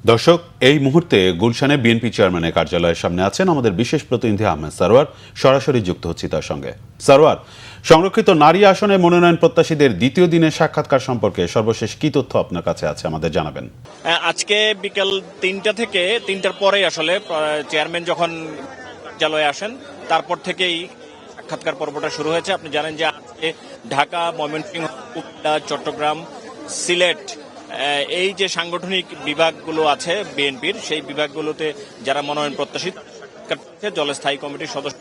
দর্শক, এই মুহূর্তে গুলশানে বিএনপি চেয়ারম্যানের কার্যালয়ের সামনে আছেন আমাদের বিশেষ প্রতিনিধি আহমেদ সারোয়ার। সরাসরি যুক্ত হচ্ছি তার সঙ্গে। সারোয়ার, সংরক্ষিত নারী আসনে মনোনয়ন প্রত্যাশীদের দ্বিতীয় দিনের সাক্ষাৎকার সম্পর্কে সর্বশেষ কি তথ্য আপনার কাছে আছে আমাদের জানাবেন। আজকে বিকেল 3টা থেকে 3টার পরে আসলে চেয়ারম্যান যখন কার্যালয়ে আসেন তারপর থেকেই সাক্ষাৎকার পর্বটা শুরু হয়েছে। আপনি জানেন যে আজকে ঢাকা, ময়মনসিংহ, কুমিল্লা, চট্টগ্রাম, সিলেট এই যে সাংগঠনিক বিভাগগুলো আছে বিএনপির, সেই বিভাগগুলোতে যারা মনোনয়ন প্রত্যাশী দলের স্থায়ী কমিটির সদস্য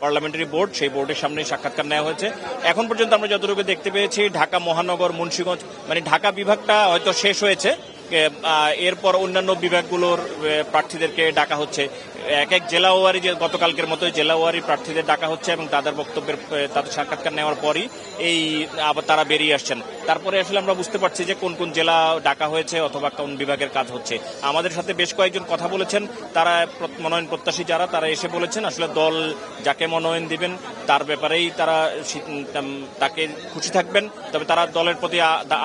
পার্লামেন্টারি বোর্ড, সেই বোর্ডের সামনে সাক্ষাৎকার নেওয়া হয়েছে। এখন পর্যন্ত আমরা যতটুকু দেখতে পেয়েছি ঢাকা মহানগর, মুন্সিগঞ্জ, মানে ঢাকা বিভাগটা হয়তো শেষ হয়েছে, এরপর অন্যান্য বিভাগগুলোর প্রার্থীদেরকে ডাকা হচ্ছে। এক এক জেলা ওয়ারি, যে গতকালকের মতো জেলা ওয়ারি প্রার্থীদের ডাকা হচ্ছে এবং তাদের বক্তব্যের তাদের সাক্ষাৎকার নেওয়ার পরই এই আবার তারা বেরিয়ে আসছেন। তারপরে আসলে আমরা বুঝতে পারছি যে কোন কোন জেলা ডাকা হয়েছে অথবা কোন বিভাগের কাজ হচ্ছে। আমাদের সাথে বেশ কয়েকজন কথা বলেছেন, তারা মনোনয়ন প্রত্যাশী যারা, তারা এসে বলেছেন আসলে দল যাকে মনোনয়ন দিবেন তার ব্যাপারেই তারা তাকে খুশি থাকবেন। তবে তারা দলের প্রতি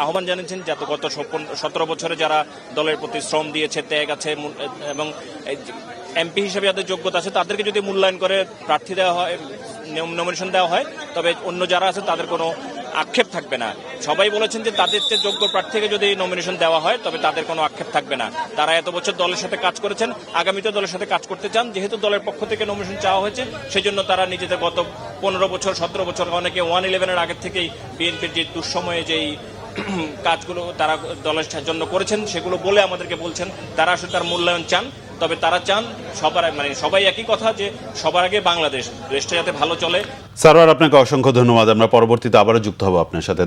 আহ্বান জানিয়েছেন যাতে গত 17 বছরে যারা দলের প্রতি শ্রম দিয়েছে, ত্যাগ আছে এবং এমপি হিসেবে যাদের যোগ্যতা আছে তাদেরকে যদি মূল্যায়ন করে প্রার্থী দেওয়া হয়, নমিনেশন দেওয়া হয়, তবে অন্য যারা আছে তাদের কোনো আক্ষেপ থাকবে না। সবাই বলেছেন যে তাদের যোগ্য প্রার্থীকে যদি নমিনেশন দেওয়া হয় তবে তাদের কোনো আক্ষেপ থাকবে না। তারা এত বছর দলের সাথে কাজ করেছেন, আগামীতে দলের সাথে কাজ করতে চান। যেহেতু দলের পক্ষ থেকে নমিনেশন চাওয়া হয়েছে, সেই জন্য তারা নিজেদের গত 15 বছর 17 বছর, অনেকে 111-এর আগের থেকেই বিএনপির যে দুঃসময়ে যেই কাজগুলো তারা দলের জন্য করেছেন সেগুলো বলে আমাদেরকে বলছেন তারা আসলে তার মূল্যায়ন চান। তবে তারা চান সবাই একই কথা, যে সবার আগে বাংলাদেশ, দেশটা যাতে ভালো চলে। সারোয়ার, আপনাকে অসংখ্য ধন্যবাদ। আমরা পরবর্তীতে আবারও যুক্ত হব আপনার সাথে।